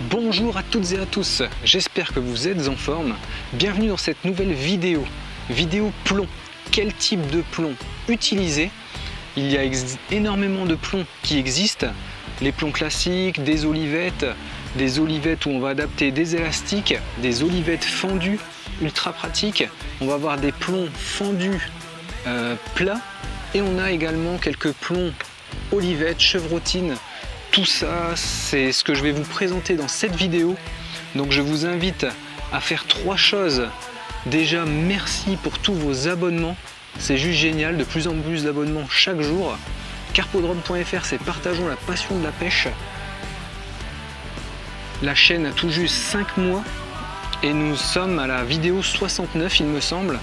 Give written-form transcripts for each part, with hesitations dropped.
Bonjour à toutes et à tous, j'espère que vous êtes en forme. Bienvenue dans cette nouvelle vidéo plomb. Quel type de plomb utiliser? Il y a énormément de plombs qui existent. Les plombs classiques, des olivettes où on va adapter des élastiques, des olivettes fendues, ultra pratiques. On va avoir des plombs fendus plats et on a également quelques plombs olivettes, chevrotines. Tout ça, c'est ce que je vais vous présenter dans cette vidéo. Donc je vous invite à faire 3 choses. Déjà, merci pour tous vos abonnements. C'est juste génial, de plus en plus d'abonnements chaque jour. Carpodrome.fr, c'est partageons la passion de la pêche. La chaîne a tout juste 5 mois et nous sommes à la vidéo 69 il me semble.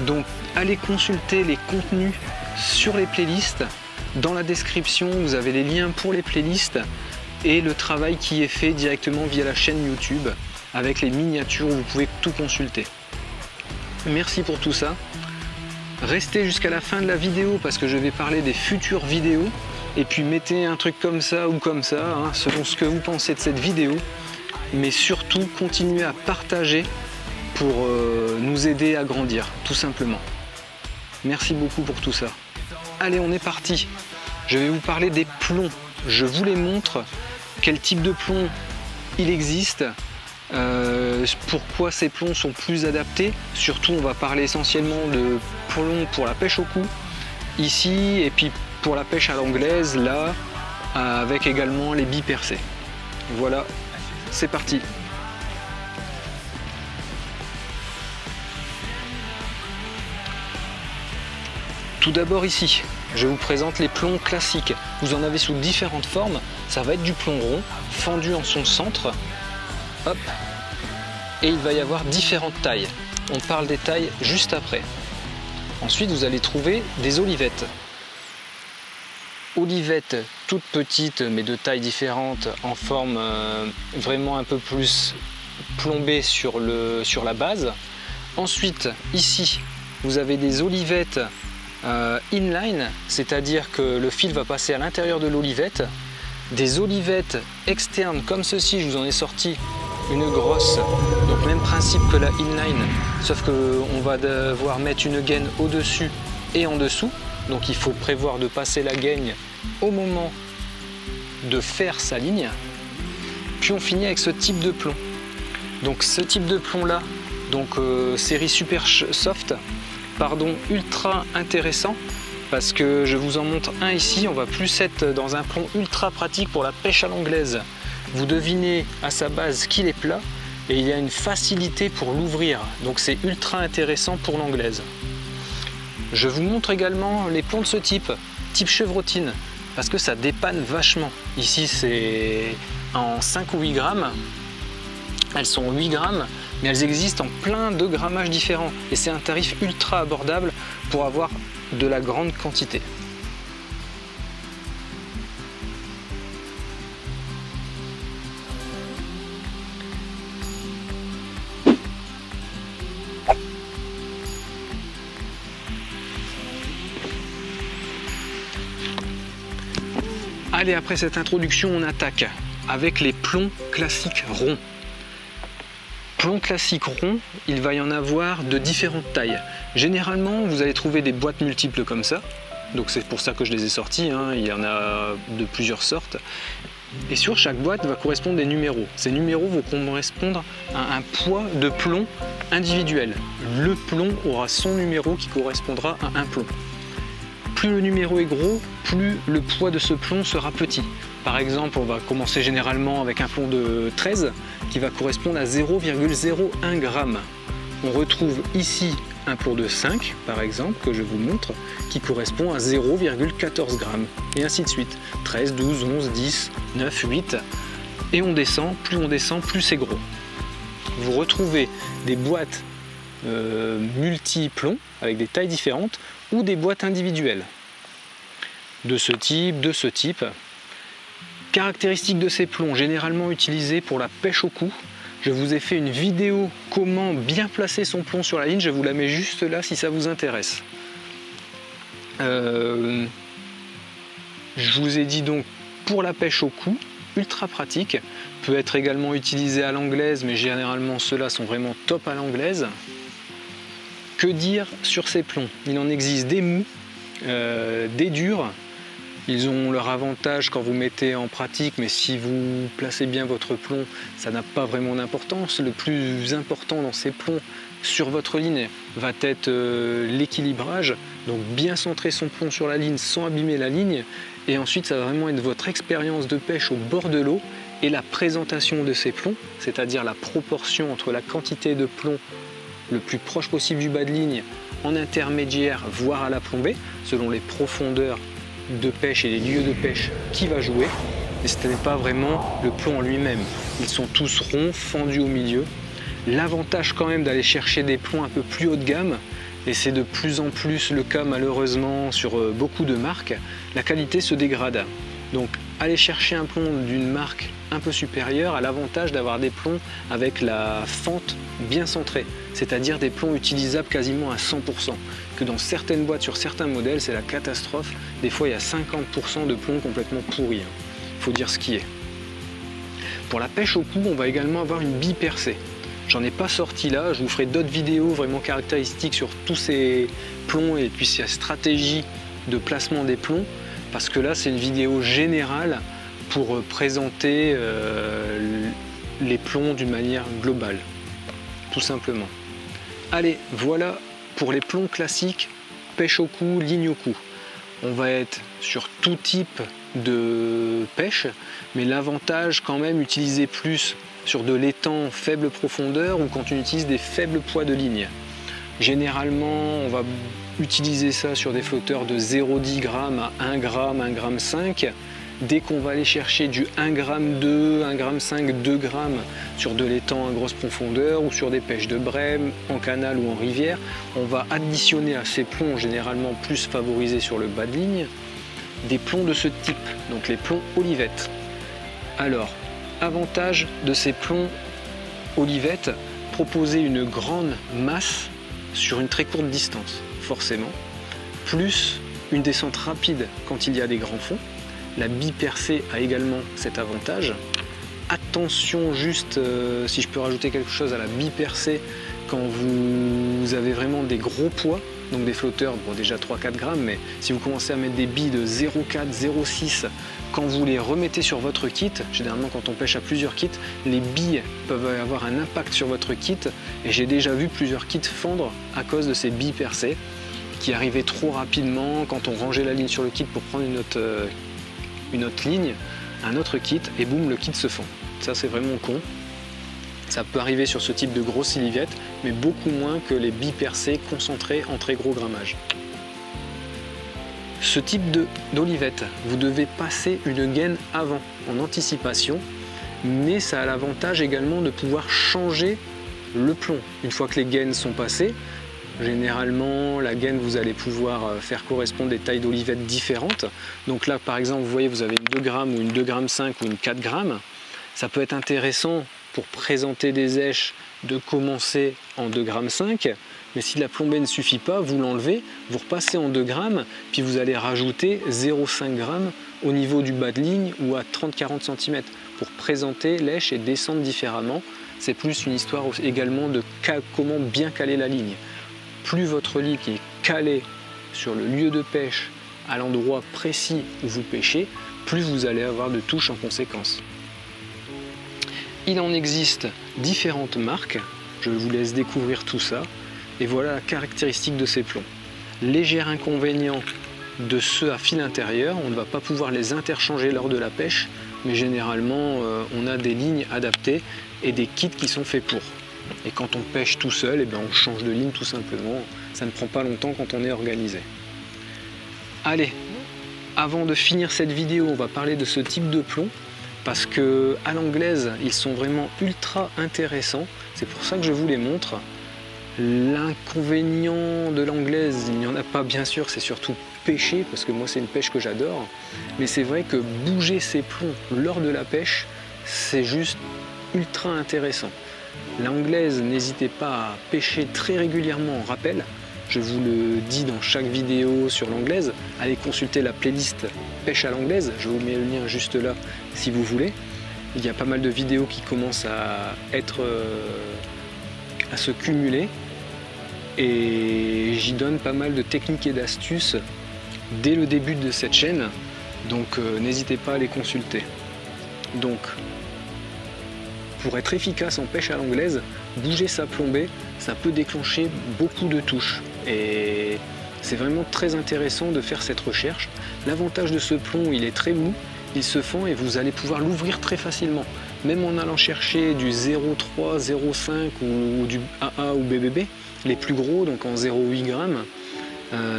Donc allez consulter les contenus sur les playlists. Dans la description, vous avez les liens pour les playlists et le travail qui est fait directement via la chaîne YouTube avec les miniatures où vous pouvez tout consulter. Merci pour tout ça. Restez jusqu'à la fin de la vidéo parce que je vais parler des futures vidéos. Et puis mettez un truc comme ça ou comme ça, hein, selon ce que vous pensez de cette vidéo. Mais surtout, continuez à partager pour nous aider à grandir, tout simplement. Merci beaucoup pour tout ça. Allez, on est parti. Je vais vous parler des plombs. Je vous les montre. Quel type de plomb il existe. Pourquoi ces plombs sont plus adaptés. Surtout, on va parler essentiellement de plombs pour la pêche au cou. Ici, et puis pour la pêche à l'anglaise, là, avec également les billes percées. Voilà, c'est parti. Tout d'abord ici, je vous présente les plombs classiques. Vous en avez sous différentes formes. Ça va être du plomb rond, fendu en son centre. Hop. Et il va y avoir différentes tailles. On parle des tailles juste après. Ensuite, vous allez trouver des olivettes. Olivettes toutes petites, mais de tailles différentes, en forme vraiment un peu plus plombée sur la base. Ensuite, ici, vous avez des olivettes inline, c'est-à-dire que le fil va passer à l'intérieur de l'olivette. Des olivettes externes comme ceci, je vous en ai sorti une grosse, donc même principe que la inline, sauf qu'on va devoir mettre une gaine au-dessus et en dessous, donc il faut prévoir de passer la gaine au moment de faire sa ligne. Puis on finit avec ce type de plomb. Donc ce type de plomb là, donc série super soft, pardon, ultra intéressant parce que je vous en montre un ici. On va plus être dans un plomb ultra pratique pour la pêche à l'anglaise. Vous devinez à sa base qu'il est plat et il y a une facilité pour l'ouvrir, donc c'est ultra intéressant pour l'anglaise. Je vous montre également les plombs de ce type chevrotine, parce que ça dépanne vachement. Ici c'est en 5 ou 8 grammes, elles sont 8 grammes, mais elles existent en plein de grammages différents et c'est un tarif ultra abordable pour avoir de la grande quantité. Allez, après cette introduction, on attaque avec les plombs classiques ronds. Plomb classique rond, il va y en avoir de différentes tailles. Généralement, vous allez trouver des boîtes multiples comme ça. Donc c'est pour ça que je les ai sorties, hein. Il y en a de plusieurs sortes. Et sur chaque boîte va correspondre des numéros. Ces numéros vont correspondre à un poids de plomb individuel. Le plomb aura son numéro qui correspondra à un plomb. Plus le numéro est gros, plus le poids de ce plomb sera petit. Par exemple, on va commencer généralement avec un plomb de 13 qui va correspondre à 0,01 g. On retrouve ici un plomb de 5, par exemple, que je vous montre, qui correspond à 0,14 g. Et ainsi de suite. 13, 12, 11, 10, 9, 8. Et on descend, plus c'est gros. Vous retrouvez des boîtes multi-plombs avec des tailles différentes ou des boîtes individuelles. De ce type. Caractéristiques de ces plombs, généralement utilisés pour la pêche au cou. Je vous ai fait une vidéo comment bien placer son plomb sur la ligne, je vous la mets juste là si ça vous intéresse. Je vous ai dit donc pour la pêche au cou, ultra pratique. peut être également utilisé à l'anglaise, mais généralement ceux-là sont vraiment top à l'anglaise. Que dire sur ces plombs? Il en existe des mous, des durs. Ils ont leur avantage quand vous mettez en pratique, mais si vous placez bien votre plomb, ça n'a pas vraiment d'importance. Le plus important dans ces plombs sur votre ligne va être l'équilibrage, donc bien centrer son plomb sur la ligne sans abîmer la ligne. Et ensuite, ça va vraiment être votre expérience de pêche au bord de l'eau et la présentation de ces plombs, c'est-à-dire la proportion entre la quantité de plomb le plus proche possible du bas de ligne en intermédiaire, voire à la plombée, selon les profondeurs de pêche et les lieux de pêche qui va jouer. Et ce n'est pas vraiment le plomb en lui-même. Ils sont tous ronds, fendus au milieu. L'avantage quand même d'aller chercher des plombs un peu plus haut de gamme, et c'est de plus en plus le cas malheureusement sur beaucoup de marques, la qualité se dégrade. Donc aller chercher un plomb d'une marque un peu supérieure a l'avantage d'avoir des plombs avec la fente bien centrée, c'est-à-dire des plombs utilisables quasiment à 100%, que dans certaines boîtes sur certains modèles c'est la catastrophe. Des fois il y a 50% de plombs complètement pourris, il faut dire ce qui est. Pour la pêche au cou, on va également avoir une bille percée. J'en ai pas sorti là, je vous ferai d'autres vidéos vraiment caractéristiques sur tous ces plombs et puis ces stratégies de placement des plombs, parce que là c'est une vidéo générale pour présenter les plombs d'une manière globale, tout simplement. Allez, voilà pour les plombs classiques, pêche au cou, ligne au cou. On va être sur tout type de pêche, mais l'avantage quand même, utiliser plus sur de l'étang faible profondeur ou quand on utilise des faibles poids de ligne. Généralement, on va utiliser ça sur des flotteurs de 0,10 g à 1 g, 1,5 g. Dès qu'on va aller chercher du 1 g 2, 1 g 5, 2 g sur de l'étang à grosse profondeur ou sur des pêches de brème, en canal ou en rivière, on va additionner à ces plombs généralement plus favorisés sur le bas de ligne, des plombs de ce type, donc les plombs olivettes. Alors, avantage de ces plombs olivettes, proposer une grande masse sur une très courte distance, forcément, plus une descente rapide quand il y a des grands fonds. La bille percée a également cet avantage. Attention juste, si je peux rajouter quelque chose à la bille percée, quand vous avez vraiment des gros poids, donc des flotteurs, bon déjà 3-4 grammes, mais si vous commencez à mettre des billes de 0,4, 0,6, quand vous les remettez sur votre kit, généralement quand on pêche à plusieurs kits, les billes peuvent avoir un impact sur votre kit, et j'ai déjà vu plusieurs kits fendre à cause de ces billes percées, qui arrivaient trop rapidement quand on rangeait la ligne sur le kit pour prendre une autre ligne, un autre kit, et boum, le kit se fend. Ça c'est vraiment con. Ça peut arriver sur ce type de grosse silivette, mais beaucoup moins que les billes percées concentrées en très gros grammage. Ce type d'olivette, vous devez passer une gaine avant, en anticipation, mais ça a l'avantage également de pouvoir changer le plomb. Une fois que les gaines sont passées, généralement la gaine, vous allez pouvoir faire correspondre des tailles d'olivettes différentes. Donc là par exemple, vous voyez, vous avez une 2 g ou une 2,5 g ou une 4 g. Ça peut être intéressant pour présenter des èches de commencer en 2,5 g, mais si la plombée ne suffit pas, vous l'enlevez, vous repassez en 2 g, puis vous allez rajouter 0,5 g au niveau du bas de ligne ou à 30-40 cm pour présenter l'èche et descendre différemment. C'est plus une histoire également de comment bien caler la ligne. Plus votre ligne est calée sur le lieu de pêche, à l'endroit précis où vous pêchez, plus vous allez avoir de touches en conséquence. Il en existe différentes marques, je vous laisse découvrir tout ça, et voilà la caractéristique de ces plombs. Léger inconvénient de ceux à fil intérieur, on ne va pas pouvoir les interchanger lors de la pêche, mais généralement on a des lignes adaptées et des kits qui sont faits pour. Et quand on pêche tout seul, on change de ligne tout simplement, ça ne prend pas longtemps quand on est organisé. Allez, avant de finir cette vidéo, on va parler de ce type de plomb, parce que à l'anglaise, ils sont vraiment ultra intéressants, c'est pour ça que je vous les montre. L'inconvénient de l'anglaise, il n'y en a pas bien sûr, c'est surtout pêcher, parce que moi c'est une pêche que j'adore, mais c'est vrai que bouger ces plombs lors de la pêche, c'est juste ultra intéressant. L'anglaise, n'hésitez pas à pêcher très régulièrement en rappel, je vous le dis dans chaque vidéo sur l'anglaise, allez consulter la playlist pêche à l'anglaise, je vous mets le lien juste là si vous voulez. Il y a pas mal de vidéos qui commencent à se cumuler et j'y donne pas mal de techniques et d'astuces dès le début de cette chaîne, donc n'hésitez pas à les consulter. Donc, pour être efficace en pêche à l'anglaise, bouger sa plombée, ça peut déclencher beaucoup de touches et c'est vraiment très intéressant de faire cette recherche. L'avantage de ce plomb, il est très mou, il se fend et vous allez pouvoir l'ouvrir très facilement. Même en allant chercher du 0,3, 0,5 ou du AA ou BBB, les plus gros, donc en 0,8 g,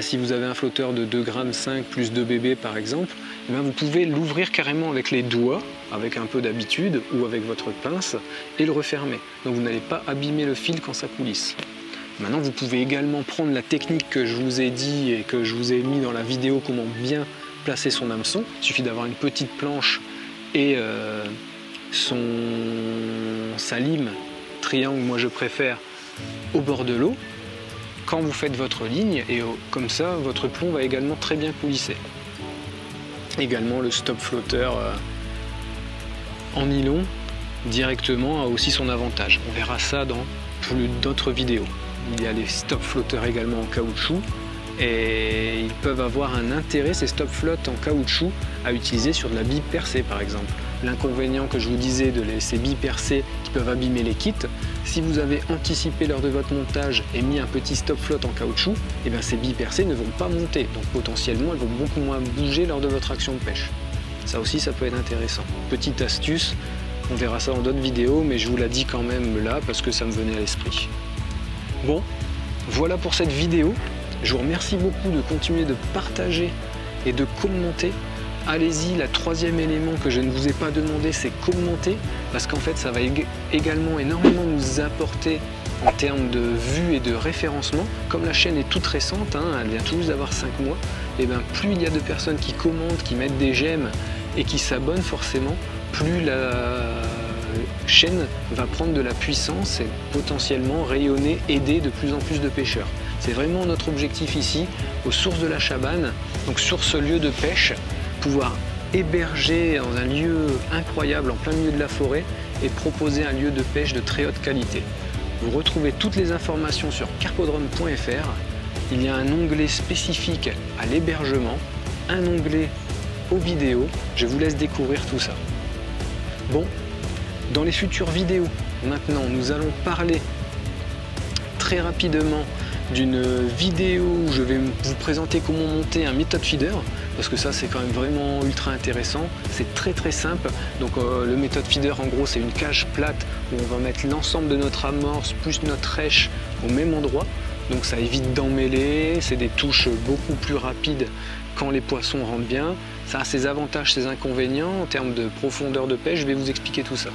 si vous avez un flotteur de 2,5 g plus 2 BB par exemple, eh bien vous pouvez l'ouvrir carrément avec les doigts, avec un peu d'habitude, ou avec votre pince, et le refermer. Donc vous n'allez pas abîmer le fil quand ça coulisse. Maintenant, vous pouvez également prendre la technique que je vous ai dit et que je vous ai mis dans la vidéo, comment bien placer son hameçon. Il suffit d'avoir une petite planche et sa lime, triangle, moi je préfère, au bord de l'eau. Quand vous faites votre ligne, et comme ça, votre plomb va également très bien coulisser. Également, le stop flotteur en nylon directement a aussi son avantage. On verra ça dans plus d'autres vidéos. Il y a les stop flotteurs également en caoutchouc et ils peuvent avoir un intérêt, ces stop flottes en caoutchouc, à utiliser sur de la bille percée par exemple. L'inconvénient que je vous disais de ces billes percées qui peuvent abîmer les kits, si vous avez anticipé lors de votre montage et mis un petit stop flotte en caoutchouc, et bien ces billes percées ne vont pas monter, donc potentiellement elles vont beaucoup moins bouger lors de votre action de pêche. Ça aussi, ça peut être intéressant. Petite astuce, on verra ça dans d'autres vidéos, mais je vous la dis quand même là parce que ça me venait à l'esprit. Bon, voilà pour cette vidéo. Je vous remercie beaucoup de continuer de partager et de commenter. Allez-y, le troisième élément que je ne vous ai pas demandé, c'est commenter, parce qu'en fait ça va également énormément nous apporter en termes de vues et de référencement. Comme la chaîne est toute récente, elle vient tout juste d'avoir 5 mois, et bien plus il y a de personnes qui commentent, qui mettent des j'aime et qui s'abonnent forcément, plus la chaîne va prendre de la puissance et potentiellement rayonner, aider de plus en plus de pêcheurs. C'est vraiment notre objectif ici, aux sources de la Chabanne, donc sur ce lieu de pêche, pouvoir héberger dans un lieu incroyable en plein milieu de la forêt et proposer un lieu de pêche de très haute qualité. Vous retrouvez toutes les informations sur carpodrome.fr. Il y a un onglet spécifique à l'hébergement, un onglet aux vidéos. Je vous laisse découvrir tout ça. Bon, dans les futures vidéos, maintenant, nous allons parler très rapidement d'une vidéo où je vais vous présenter comment monter un méthode feeder, parce que ça c'est quand même vraiment ultra intéressant. C'est très simple. Donc le méthode feeder, en gros, c'est une cage plate où on va mettre l'ensemble de notre amorce plus notre rêche au même endroit. Donc ça évite d'emmêler, c'est des touches beaucoup plus rapides quand les poissons rentrent bien. Ça a ses avantages, ses inconvénients en termes de profondeur de pêche. Je vais vous expliquer tout ça.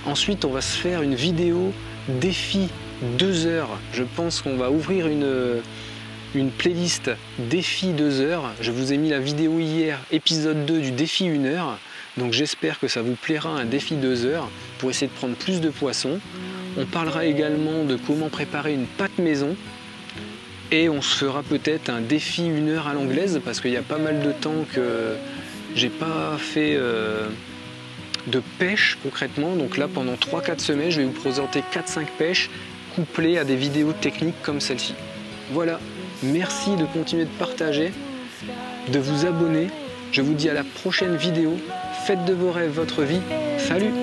Ensuite, on va se faire une vidéo défi 2 heures. Je pense qu'on va ouvrir une playlist défi 2 heures. Je vous ai mis la vidéo hier, épisode 2 du défi 1 heure. Donc j'espère que ça vous plaira, un défi 2 heures pour essayer de prendre plus de poissons. On parlera également de comment préparer une pâte maison. Et on se fera peut-être un défi 1 heure à l'anglaise, parce qu'il y a pas mal de temps que j'ai pas fait de pêche concrètement. Donc là, pendant 3-4 semaines, je vais vous présenter 4-5 pêches couplées à des vidéos techniques comme celle-ci. Voilà, merci de continuer de partager, de vous abonner. Je vous dis à la prochaine vidéo. Faites de vos rêves votre vie. Salut!